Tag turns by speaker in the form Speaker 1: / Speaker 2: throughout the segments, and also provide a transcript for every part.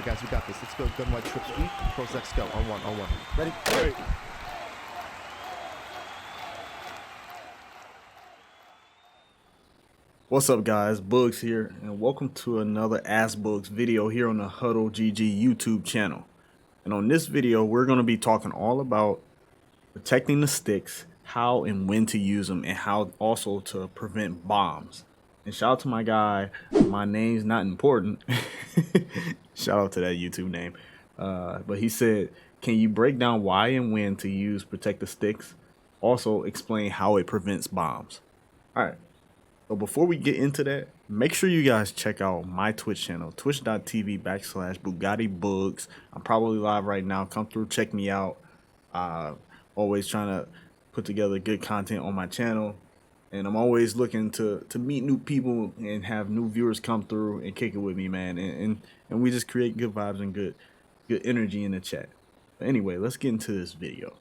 Speaker 1: guys, we got this. Let's go. Gun white trip sweep. Pros X go. On one. Ready?
Speaker 2: Right. What's up, guys? Boogz here, and welcome to another Ask Boogz video here on the HuddleGG YouTube channel. And on this video, we're going to be talking all about protecting the sticks, how and when to use them, and how also to prevent bombs. And shout out to my guy, my name's not important. Shout out to that YouTube name. But he said, can you break down why and when to use protect the sticks? Also explain how it prevents bombs. All right. So before we get into that, make sure you guys check out my Twitch channel, twitch.tv/BugattiBoogz. I'm probably live right now. Come through, check me out. Always trying to put together good content on my channel. And I'm always looking to meet new people and have new viewers come through and kick it with me, man. And we just create good vibes and good energy in the chat. But anyway, let's get into this video.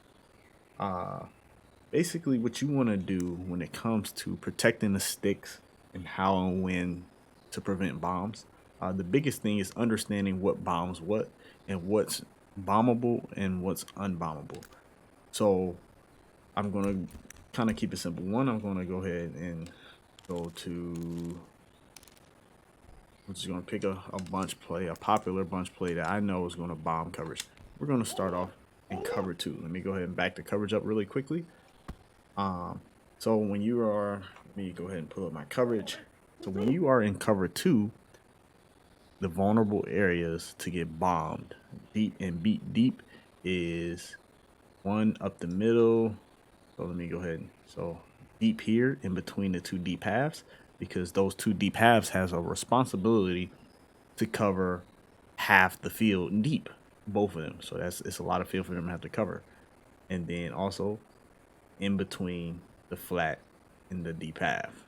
Speaker 2: Basically, what you want to do when it comes to protecting the sticks and how and when to prevent bombs, the biggest thing is understanding what bombs what and what's bombable and what's unbombable. So I'm going to kind of keep it simple. One, I'm going to go ahead and go to, we're just going to pick a bunch play, a popular bunch play that I know is going to bomb coverage. We're going to start off in cover 2. Let me go ahead and back the coverage up really quickly. So when you are, let me go ahead and pull up my coverage. So when you are in cover 2, the vulnerable areas to get bombed deep and beat deep is one up the middle. So let me go ahead. So deep here in between the two deep halves, because those two deep halves has a responsibility to cover half the field deep, both of them. So it's a lot of field for them to have to cover. And then also in between the flat and the deep half,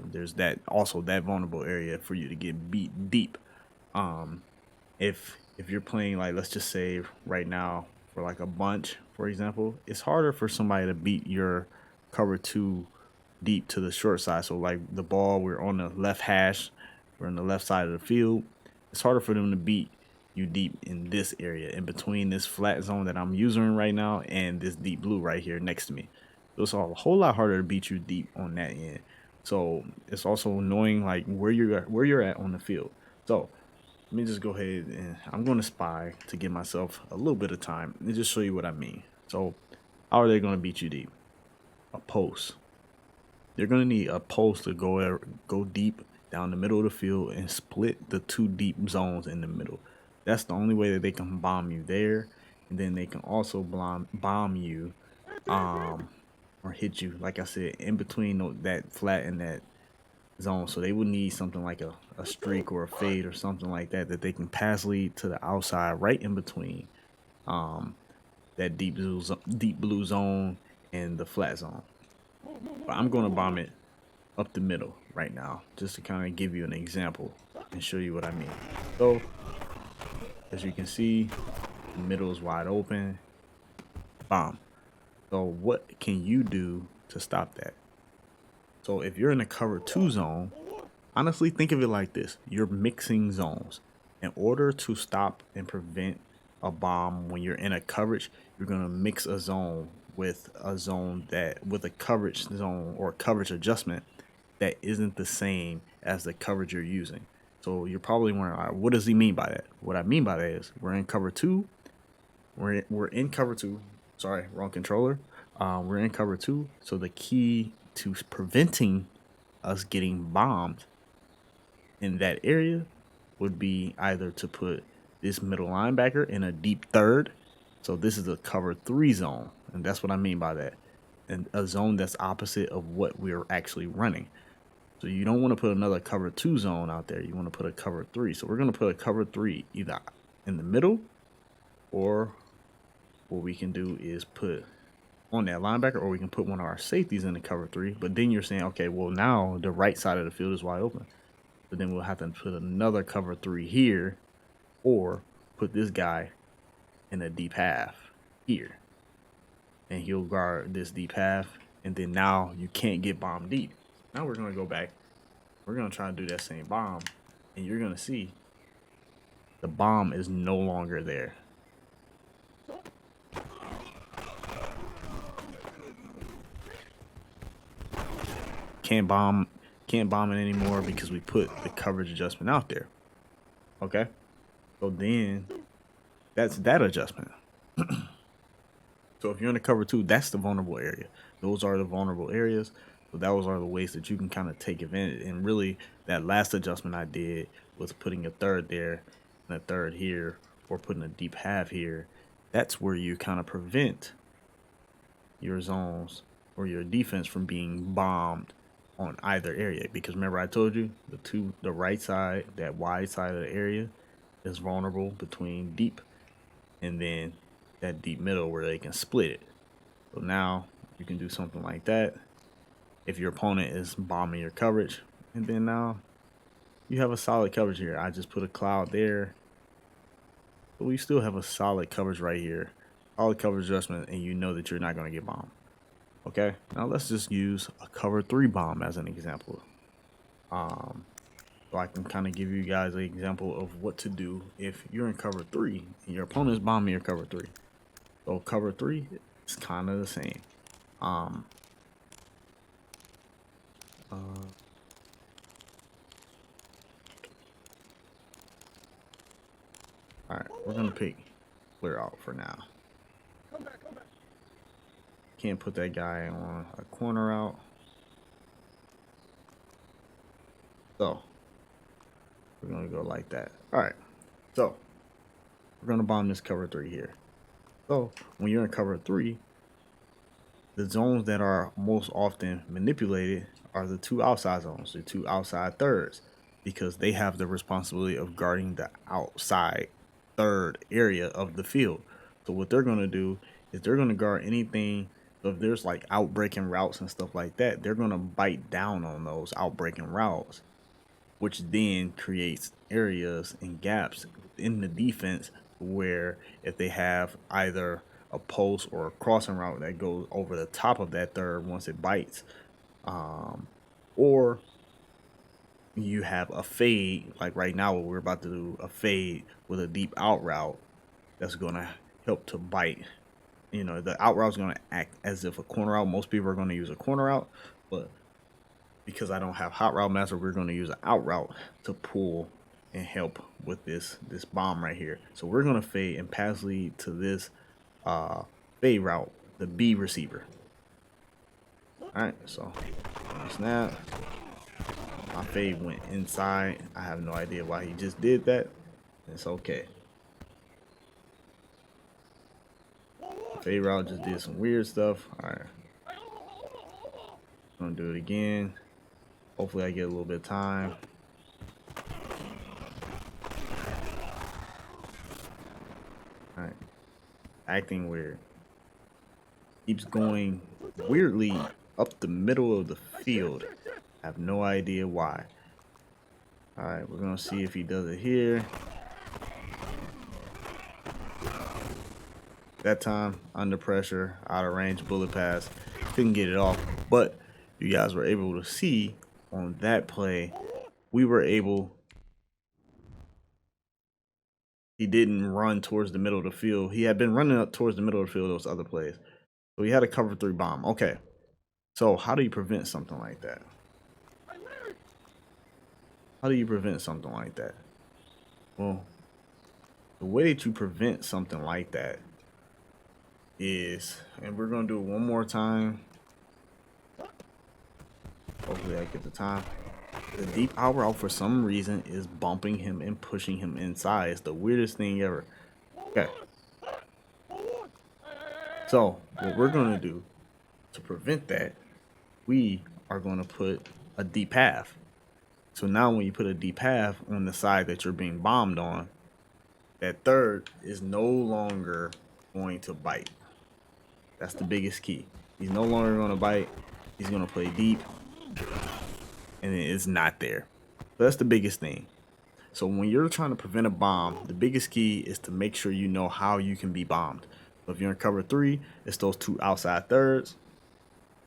Speaker 2: there's that vulnerable area for you to get beat deep. If you're playing, like, let's just say right now for like a bunch, for example, it's harder for somebody to beat your cover 2 deep to the short side. So like the ball, we're on the left hash, we're on the left side of the field. It's harder for them to beat you deep in this area, in between this flat zone that I'm using right now and this deep blue right here next to me. So it's a whole lot harder to beat you deep on that end. So it's also knowing like where you're at on the field. So let me just go ahead and I'm going to spy to give myself a little bit of time and just show you what I mean. So how are they going to beat you deep? A post. They're going to need a post to go deep down the middle of the field and split the two deep zones in the middle. That's the only way that they can bomb you there. And then they can also bomb you or hit you, like I said, in between that flat and that zone. So they would need something like a streak or a fade or something like that they can pass lead to the outside, right in between that deep blue zone and the flat zone. But I'm going to bomb it up the middle right now, just to kind of give you an example and show you what I mean. So as you can see, the middle is wide open. Bomb. So what can you do to stop that? So if you're in a cover 2 zone, honestly, think of it like this. You're mixing zones. In order to stop and prevent a bomb when you're in a coverage, you're going to mix a zone with a coverage zone or coverage adjustment that isn't the same as the coverage you're using. So you're probably wondering, all right, what does he mean by that? What I mean by that is we're in cover 2. We're in cover 2. Sorry, wrong controller. We're in cover 2. So the key to preventing us getting bombed in that area would be either to put this middle linebacker in a deep third. So this is a cover 3 zone. And that's what I mean by that. And a zone that's opposite of what we're actually running. So you don't want to put another cover 2 zone out there. You want to put a cover 3. So we're going to put a cover 3 either in the middle, or what we can do is put on that linebacker, or we can put one of our safeties in the cover 3. But then you're saying, okay, well, now the right side of the field is wide open. But then we'll have to put another cover 3 here, or put this guy in a deep half here. And he'll guard this deep half. And then now you can't get bombed deep. Now we're going to go back. We're going to try to do that same bomb. And you're going to see the bomb is no longer there. Can't bomb it anymore because we put the coverage adjustment out there. Okay, so then that's that adjustment. So if you're in the cover 2, that's the vulnerable area. Those are the vulnerable areas. So those are the ways that you can kind of take advantage. And really, that last adjustment I did was putting a third there and a third here, or putting a deep half here. That's where you kind of prevent your zones or your defense from being bombed on either area. Because remember I told you the right side, that wide side of the area, is vulnerable between deep, and then that deep middle where they can split it. So now you can do something like that if your opponent is bombing your coverage, and then now you have a solid coverage here. I just put a cloud there, but we still have a solid coverage right here, solid coverage adjustment, and you know that you're not going to get bombed. Okay, now let's just use a cover 3 bomb as an example. So I can kind of give you guys an example of what to do if you're in cover 3 and your opponent is bombing your cover 3. So cover 3 is kind of the same. All right, we're gonna pick clear out for now. Can't put that guy on a corner out. So we're gonna go like that. All right, so we're gonna bomb this cover 3 here. So when you're in cover 3, the zones that are most often manipulated are the 2 outside zones, the 2 outside thirds, because they have the responsibility of guarding the outside third area of the field. So what they're going to do is they're going to guard anything. So if there's like outbreaking routes and stuff like that, they're going to bite down on those outbreaking routes, which then creates areas and gaps in the defense where if they have either a post or a crossing route that goes over the top of that third once it bites, or you have a fade, like right now what we're about to do, a fade with a deep out route that's going to help to bite. You know, the out route is going to act as if a corner route. Most people are going to use a corner route, but because I don't have hot route master, we're going to use an out route to pull and help with this bomb right here. So we're going to fade and pass lead to this fade route, the B receiver. All right, so snap. My fade went inside. I have no idea why he just did that. It's okay. Fade route just did some weird stuff. All right, I'm gonna do it again. Hopefully I get a little bit of time. All right, acting weird. Keeps going weirdly up the middle of the field. I have no idea why. All right, we're gonna see if he does it here. That time, under pressure, out of range, bullet pass, couldn't get it off. But you guys were able to see on that play, we were able. He didn't run towards the middle of the field. He had been running up towards the middle of the field those other plays. So he had a cover 3 bomb. Okay. So how do you prevent something like that? How do you prevent something like that? Well, the way that you prevent something like that is, and we're going to do it one more time. Hopefully I get the time. The deep out route for some reason is bumping him and pushing him inside. It's the weirdest thing ever. Okay. So what we're going to do to prevent that, we are going to put a deep half. So now when you put a deep half on the side that you're being bombed on, that third is no longer going to bite. That's the biggest key. He's no longer going to bite. He's going to play deep, and it's not there. So that's the biggest thing. So when you're trying to prevent a bomb, the biggest key is to make sure you know how you can be bombed. So if you're in cover 3, it's those 2 outside thirds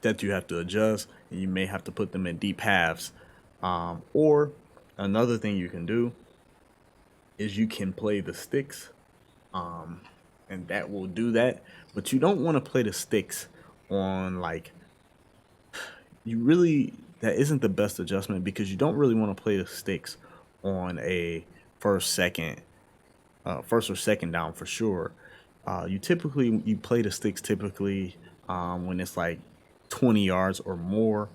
Speaker 2: that you have to adjust, and you may have to put them in deep halves. Or another thing you can do is you can play the sticks, and that will do that. But you don't want to play the sticks on like you really that isn't the best adjustment because you don't really want to play the sticks on a first, second, first or second down for sure. You play the sticks typically when it's like 20 yards or more,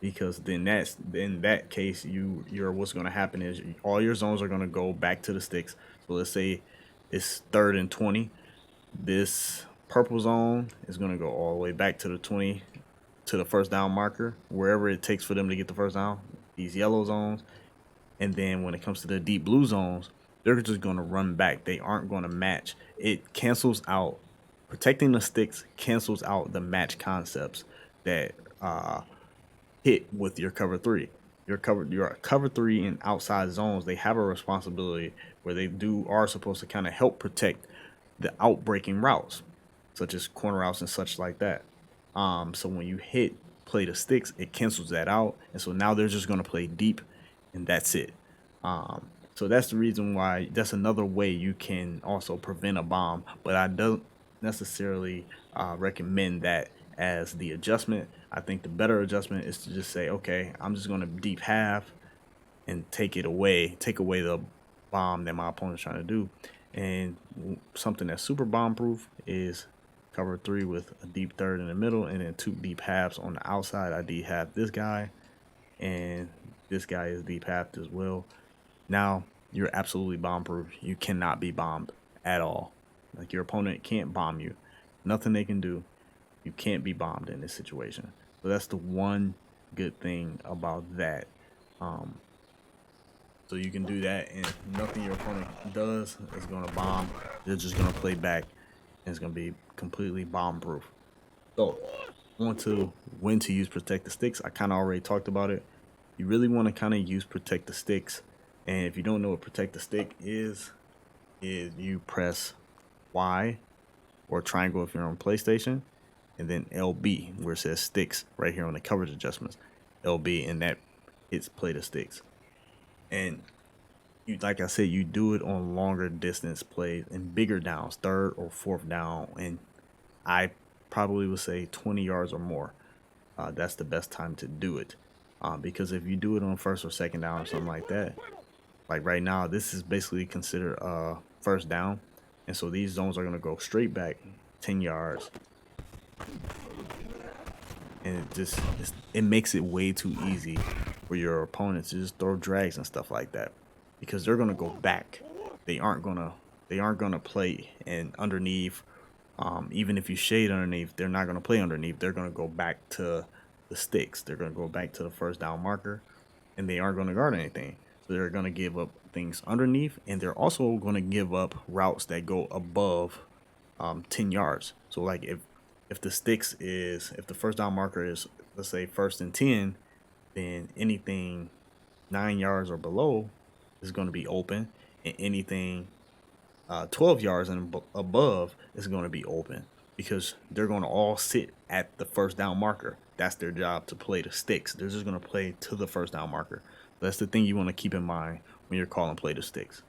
Speaker 2: because then that's in that case you're what's going to happen is all your zones are going to go back to the sticks. So let's say it's 3rd and 20. This purple zone is going to go all the way back to the 20 to the first down marker, wherever it takes for them to get the first down. These yellow zones, and then when it comes to the deep blue zones, they're just going to run back. They aren't going to match. It cancels out. Protecting the sticks cancels out the match concepts that hit with your cover three. Your cover three and outside zones, they have a responsibility where they are supposed to kind of help protect the outbreaking routes, such as corner routes and such like that. So when you play the sticks, it cancels that out, and so now they're just gonna play deep, and that's it. So that's the reason why. That's another way you can also prevent a bomb, but I don't necessarily recommend that as the adjustment. I think the better adjustment is to just say, okay, I'm just gonna deep half and take away the bomb that my opponent's trying to do. And something that's super bomb proof is cover three with a deep third in the middle and then 2 deep halves on the outside. I deep half this guy, and this guy is deep halved as well. Now you're absolutely bomb proof. You cannot be bombed at all. Like, your opponent can't bomb you. Nothing they can do. You can't be bombed in this situation. So that's the one good thing about that. So you can do that, and nothing your opponent does is going to bomb. They're just going to play back, and it's going to be completely bomb proof. So on to when to use protect the sticks. I kind of already talked about it. You really want to kind of use protect the sticks. And if you don't know what protect the stick is you press Y or triangle if you're on PlayStation, and then LB where it says sticks right here on the coverage adjustments. LB, and that hits play the sticks. And you, like I said, you do it on longer distance plays and bigger downs, 3rd or 4th down, and I probably would say 20 yards or more. That's the best time to do it, because if you do it on 1st or 2nd down or something like that, like right now, this is basically considered a 1st down, and so these zones are going to go straight back 10 yards, and it makes it way too easy for your opponents to just throw drags and stuff like that, because they're gonna go back. They aren't gonna play and underneath. Even if you shade underneath, they're not gonna play underneath. They're gonna go back to the sticks. They're gonna go back to the first down marker, and they aren't gonna guard anything. So they're gonna give up things underneath, and they're also gonna give up routes that go above 10 yards. So like if the first down marker is, let's say, 1st and 10, then anything 9 yards or below is going to be open, and anything 12 yards and above is going to be open, because they're going to all sit at the first down marker. That's their job, to play the sticks. They're just going to play to the first down marker. That's the thing you want to keep in mind when you're calling play the sticks.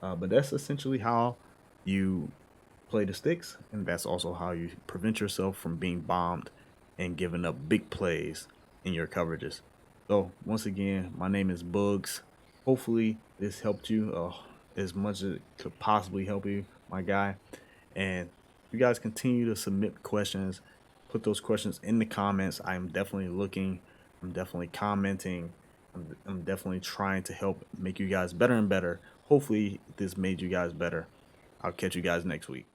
Speaker 2: But that's essentially how you play the sticks, and that's also how you prevent yourself from being bombed and giving up big plays in your coverages. So once again, my name is Boogz. Hopefully this helped you as much as it could possibly help you, my guy. And you guys continue to submit questions, put those questions in the comments. I'm definitely looking, I'm definitely commenting, I'm definitely trying to help make you guys better and better. Hopefully this made you guys better. I'll catch you guys next week.